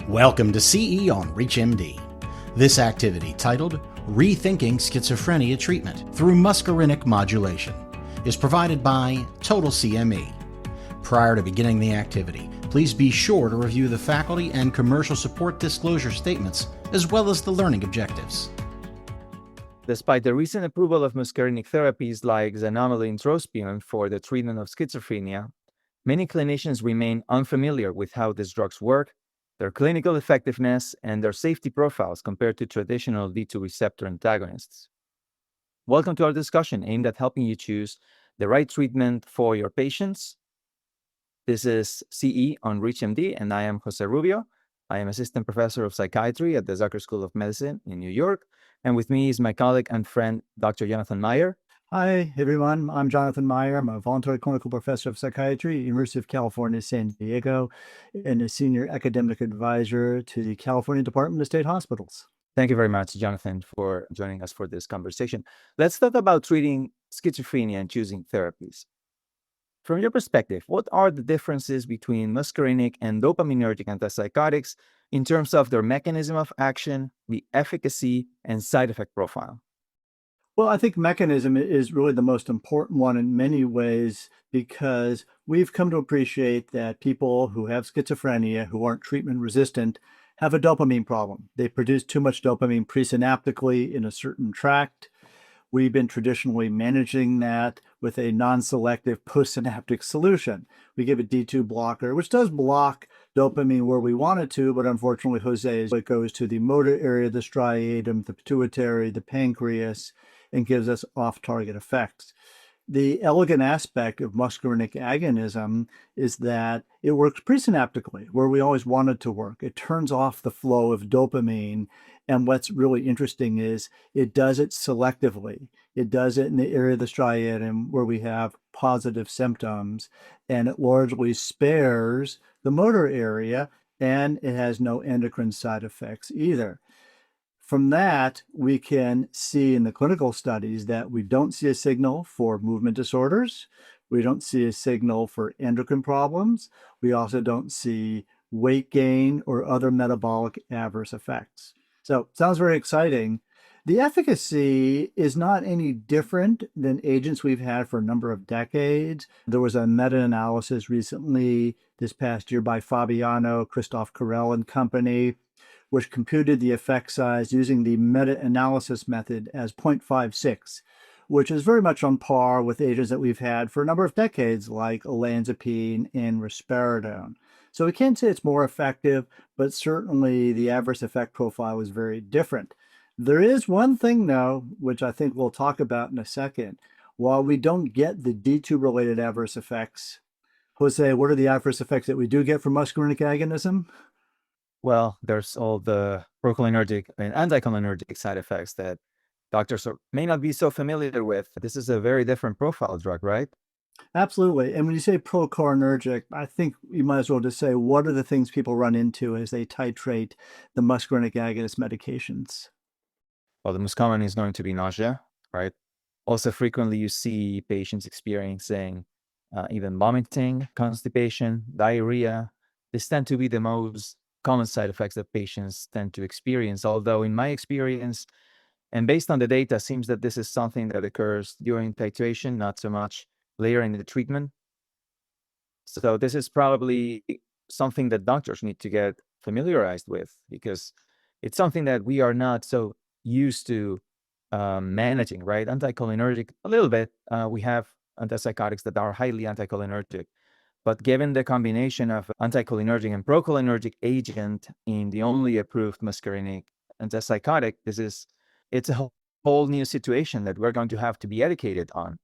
Welcome to CE on ReachMD. This activity, titled Rethinking Schizophrenia Treatment Through Muscarinic Modulation, is provided by Total CME. Prior to beginning the activity, please be sure to review the faculty and commercial support disclosure statements, as well as the learning objectives. Despite the recent approval of muscarinic therapies like xanomeline-trospium for the treatment of schizophrenia, many clinicians remain unfamiliar with how these drugs work, their clinical effectiveness, and their safety profiles compared to traditional D2 receptor antagonists. Welcome to our discussion aimed at helping you choose the right treatment for your patients. This is CE on ReachMD, and I am Jose Rubio. I am Assistant Professor of Psychiatry at the Zucker School of Medicine in New York. And with me is my colleague and friend, Dr. Jonathan Meyer. Hi, everyone. I'm Jonathan Meyer. I'm a voluntary clinical professor of psychiatry at University of California, San Diego, and a senior academic advisor to the California Department of State Hospitals. Thank you very much, Jonathan, for joining us for this conversation. Let's talk about treating schizophrenia and choosing therapies. From your perspective, what are the differences between muscarinic and dopaminergic antipsychotics in terms of their mechanism of action, the efficacy, and side effect profile? Well, I think mechanism is really the most important one in many ways because we've come to appreciate that people who have schizophrenia, who aren't treatment resistant, have a dopamine problem. They produce too much dopamine presynaptically in a certain tract. We've been traditionally managing that with a non-selective postsynaptic solution. We give a D2 blocker, which does block dopamine where we want it to, but unfortunately, Jose, it goes to the motor area, the striatum, the pituitary, the pancreas, and gives us off-target effects. The elegant aspect of muscarinic agonism is that it works presynaptically, where we always want it to work. It turns off the flow of dopamine, and what's really interesting is it does it selectively. It does it in the area of the striatum where we have positive symptoms, and it largely spares the motor area, and it has no endocrine side effects either. From that, we can see in the clinical studies that we don't see a signal for movement disorders. We don't see a signal for endocrine problems. We also don't see weight gain or other metabolic adverse effects. So, sounds very exciting. The efficacy is not any different than agents we've had for a number of decades. There was a meta-analysis recently this past year by Fabiano, Christoph Carell and company, which computed the effect size using the meta-analysis method as 0.56, which is very much on par with agents that we've had for a number of decades, like olanzapine and risperidone. So we can't say it's more effective, but certainly the adverse effect profile is very different. There is one thing, though, which I think we'll talk about in a second. While we don't get the D2-related adverse effects, Jose, what are the adverse effects that we do get from muscarinic agonism? Well, there's all the procholinergic and anticholinergic side effects that doctors may not be so familiar with. This is a very different profile drug, right? Absolutely. And when you say procholinergic, I think you might as well just say, what are the things people run into as they titrate the muscarinic agonist medications? Well, the most common is going to be nausea, right? Also, frequently you see patients experiencing even vomiting, constipation, diarrhea. These tend to be the most common side effects that patients tend to experience, although in my experience, and based on the data, seems that this is something that occurs during titration, not so much later in the treatment. So this is probably something that doctors need to get familiarized with because it's something that we are not so used to managing, right? Anticholinergic, a little bit. We have antipsychotics that are highly anticholinergic. But given the combination of anticholinergic and procholinergic agent in the only approved muscarinic antipsychotic, it's a whole new situation that we're going to have to be educated on.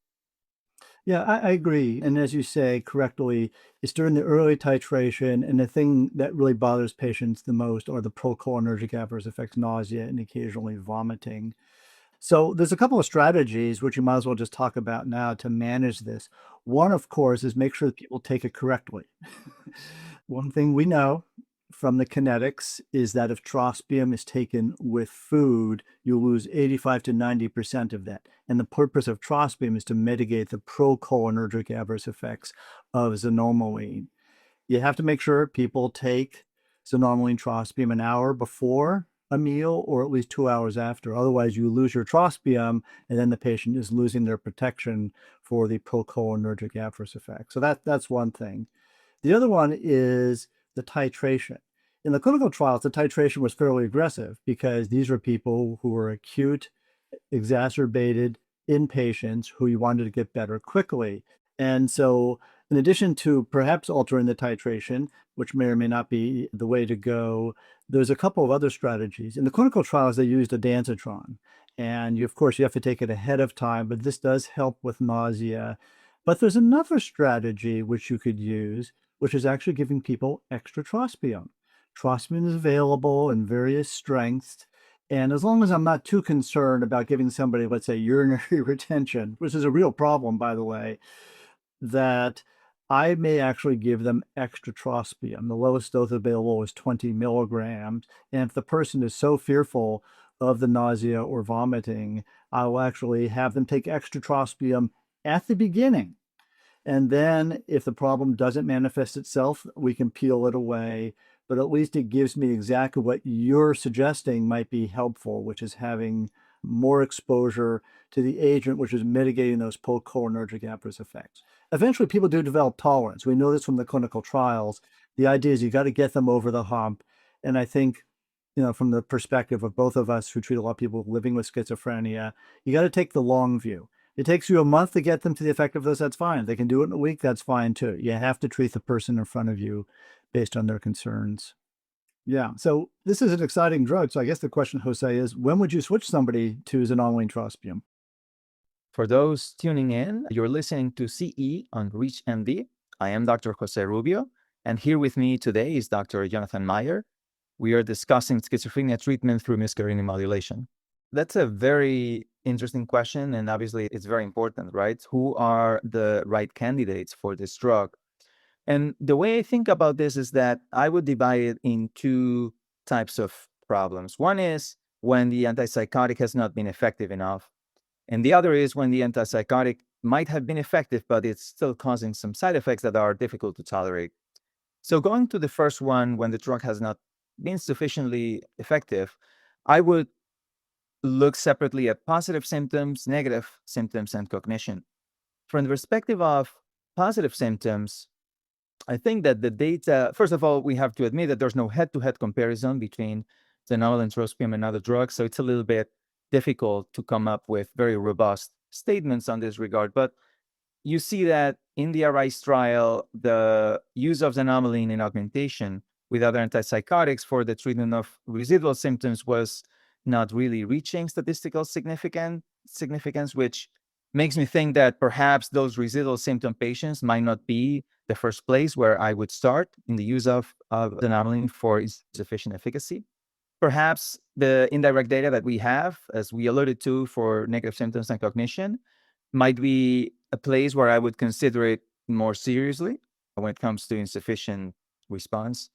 Yeah, I agree. And as you say correctly, it's during the early titration, and the thing that really bothers patients the most are the procholinergic adverse effects, nausea, and occasionally vomiting. So there's a couple of strategies which you might as well just talk about now to manage this. One, of course, is make sure that people take it correctly. One thing we know from the kinetics is that if trospium is taken with food, you lose 85 to 90% of that. And the purpose of trospium is to mitigate the procholinergic adverse effects of xanomeline. You have to make sure people take xanomeline-trospium an hour before a meal or at least 2 hours after. Otherwise, you lose your trospium, and then the patient is losing their protection for the procholinergic adverse effects. So that's one thing. The other one is the titration. In the clinical trials, the titration was fairly aggressive because these were people who were acute, exacerbated inpatients who you wanted to get better quickly. And so, in addition to perhaps altering the titration, which may or may not be the way to go, there's a couple of other strategies. In the clinical trials, they used a dansitron. And of course, you have to take it ahead of time, but this does help with nausea. But there's another strategy which you could use, which is actually giving people extra trospium. Trospium is available in various strengths. And as long as I'm not too concerned about giving somebody, let's say, urinary retention, which is a real problem, by the way, that I may actually give them extra trospium. The lowest dose available is 20 milligrams. And if the person is so fearful of the nausea or vomiting, I will actually have them take extra trospium at the beginning. And then if the problem doesn't manifest itself, we can peel it away. But at least it gives me exactly what you're suggesting might be helpful, which is having more exposure to the agent, which is mitigating those post-cholinergic adverse effects. Eventually, people do develop tolerance. We know this from the clinical trials. The idea is you got to get them over the hump. And I think, from the perspective of both of us who treat a lot of people living with schizophrenia, you got to take the long view. It takes you a month to get them to the effectiveness, that's fine. If they can do it in a week, that's fine too. You have to treat the person in front of you based on their concerns. Yeah, so this is an exciting drug. So I guess the question, Jose, is when would you switch somebody to xanomeline-trospium? For those tuning in, you're listening to CE on ReachMD. I am Dr. Jose Rubio, and here with me today is Dr. Jonathan Meyer. We are discussing schizophrenia treatment through muscarinic modulation. That's a very interesting question, and obviously it's very important, right? Who are the right candidates for this drug? And the way I think about this is that I would divide it in two types of problems. One is when the antipsychotic has not been effective enough. And the other is when the antipsychotic might have been effective, but it's still causing some side effects that are difficult to tolerate. So going to the first one, when the drug has not been sufficiently effective, I would look separately at positive symptoms, negative symptoms, and cognition. From the perspective of positive symptoms, I think that the data, first of all, we have to admit that there's no head-to-head comparison between xanomeline-trospium and other drugs, so it's a little bit difficult to come up with very robust statements on this regard. But you see that in the ARISE trial, the use of xanomeline in augmentation with other antipsychotics for the treatment of residual symptoms was not really reaching statistical significance, which makes me think that perhaps those residual symptom patients might not be the first place where I would start in the use of xanomeline for sufficient efficacy. Perhaps the indirect data that we have, as we alluded to for negative symptoms and cognition, might be a place where I would consider it more seriously when it comes to insufficient response.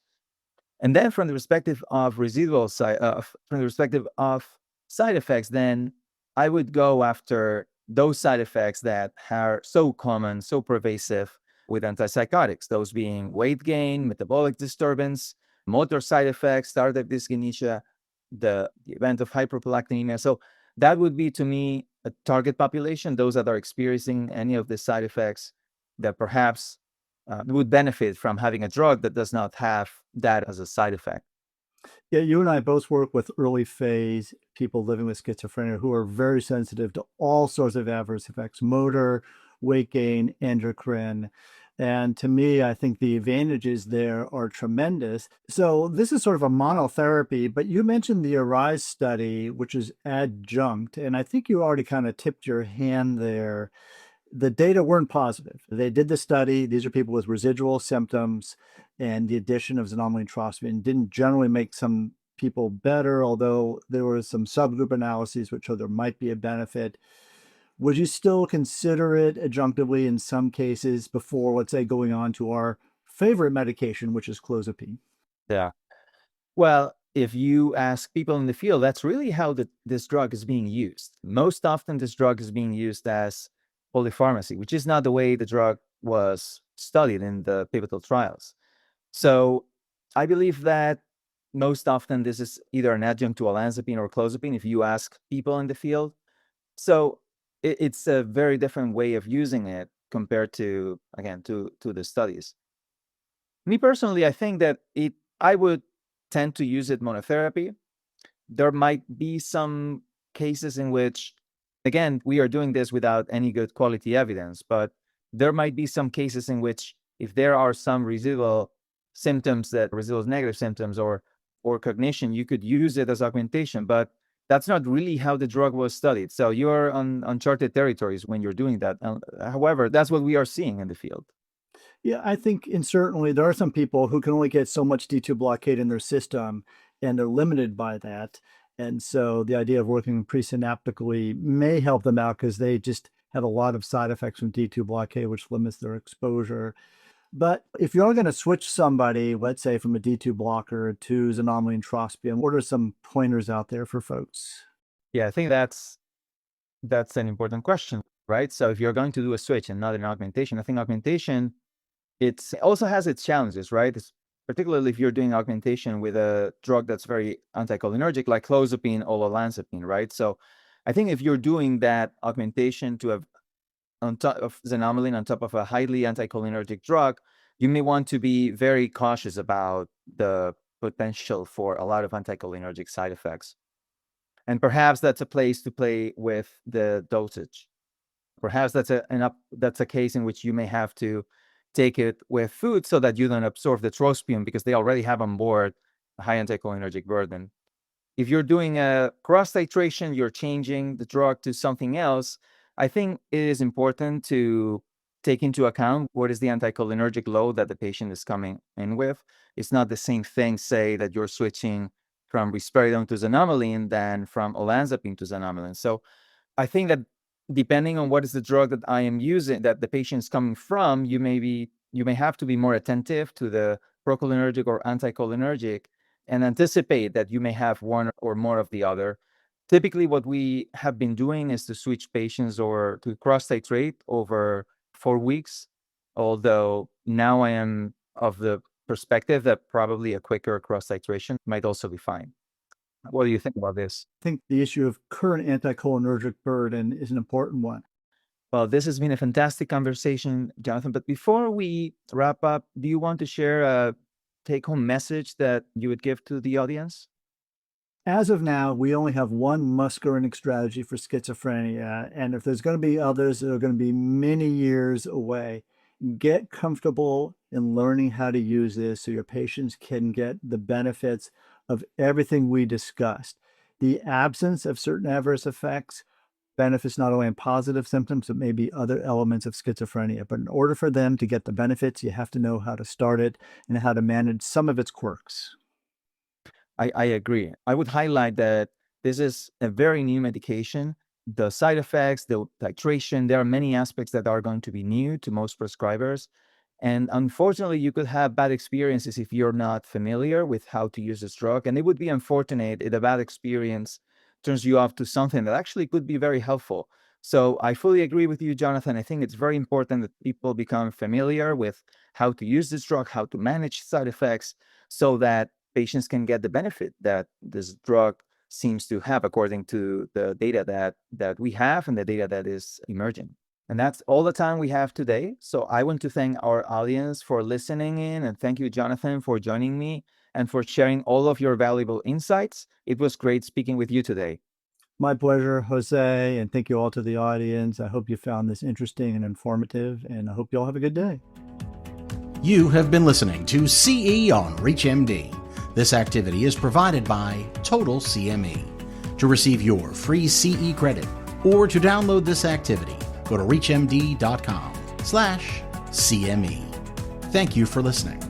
And then from the perspective of from the perspective of side effects, then I would go after those side effects that are so common, so pervasive with antipsychotics, those being weight gain, metabolic disturbance, motor side effects, tardive dyskinesia, the event of hyperprolactinemia. So that would be, to me, a target population, those that are experiencing any of the side effects that perhaps would benefit from having a drug that does not have that as a side effect. Yeah, you and I both work with early phase people living with schizophrenia who are very sensitive to all sorts of adverse effects, motor, weight gain, endocrine. And to me, I think the advantages there are tremendous. So this is sort of a monotherapy, but you mentioned the ARISE study, which is adjunct, and I think you already kind of tipped your hand there. The data weren't positive. They did the study. These are people with residual symptoms, and the addition of xanomeline-trospium didn't generally make some people better, although there were some subgroup analyses which showed there might be a benefit. Would you still consider it adjunctively in some cases before, let's say, going on to our favorite medication, which is clozapine? Yeah. Well, if you ask people in the field, that's really how this drug is being used. Most often, this drug is being used as polypharmacy, which is not the way the drug was studied in the pivotal trials. So I believe that most often this is either an adjunct to olanzapine or clozapine if you ask people in the field. So it's a very different way of using it compared to, again, to the studies. Me personally, I think that I would tend to use it monotherapy. There might be some cases in which, again, we are doing this without any good quality evidence, but there might be some cases in which if there are some residual symptoms, that residual negative symptoms or cognition, you could use it as augmentation, but that's not really how the drug was studied. So you're on uncharted territories when you're doing that. However, that's what we are seeing in the field. Yeah, I think, and certainly there are some people who can only get so much D2 blockade in their system, and they're limited by that. And so the idea of working presynaptically may help them out because they just have a lot of side effects from D2 blockade, which limits their exposure. But if you're going to switch somebody, let's say from a D2 blocker to xanomeline-trospium, what are some pointers out there for folks? Yeah, I think that's an important question, right? So if you're going to do a switch and not an augmentation, I think augmentation, it also has its challenges, right? Particularly if you're doing augmentation with a drug that's very anticholinergic, like clozapine or olanzapine, right? So I think if you're doing that augmentation to have on top of xanomeline on top of a highly anticholinergic drug, you may want to be very cautious about the potential for a lot of anticholinergic side effects. And perhaps that's a place to play with the dosage. Perhaps that's a case in which you may have to take it with food so that you don't absorb the trospium because they already have on board a high anticholinergic burden. If you're doing a cross-titration, you're changing the drug to something else, I think it is important to take into account what is the anticholinergic load that the patient is coming in with. It's not the same thing, say, that you're switching from risperidone to xanomeline than from olanzapine to xanomeline. So I think that depending on what is the drug that I am using, that the patient is coming from, you may have to be more attentive to the procholinergic or anticholinergic and anticipate that you may have one or more of the other. Typically, what we have been doing is to switch patients or to cross-titrate over 4 weeks, although now I am of the perspective that probably a quicker cross-titration might also be fine. What do you think about this? I think the issue of current anticholinergic burden is an important one. Well, this has been a fantastic conversation, Jonathan. But before we wrap up, do you want to share a take-home message that you would give to the audience? As of now, we only have one muscarinic strategy for schizophrenia. And if there's going to be others, they're going to be many years away. Get comfortable in learning how to use this so your patients can get the benefits of everything we discussed. The absence of certain adverse effects benefits not only in positive symptoms, but maybe other elements of schizophrenia. But in order for them to get the benefits, you have to know how to start it and how to manage some of its quirks. I agree. I would highlight that this is a very new medication. The side effects, the titration, there are many aspects that are going to be new to most prescribers. And unfortunately, you could have bad experiences if you're not familiar with how to use this drug. And it would be unfortunate if a bad experience turns you off to something that actually could be very helpful. So I fully agree with you, Jonathan. I think it's very important that people become familiar with how to use this drug, how to manage side effects, so that patients can get the benefit that this drug seems to have according to the data that we have and the data that is emerging. And that's all the time we have today. So I want to thank our audience for listening in, and thank you, Jonathan, for joining me and for sharing all of your valuable insights. It was great speaking with you today. My pleasure, Jose, and thank you all to the audience. I hope you found this interesting and informative, and I hope you all have a good day. You have been listening to CE on ReachMD. This activity is provided by Total CME. To receive your free CE credit or to download this activity, go to reachmd.com/CME. Thank you for listening.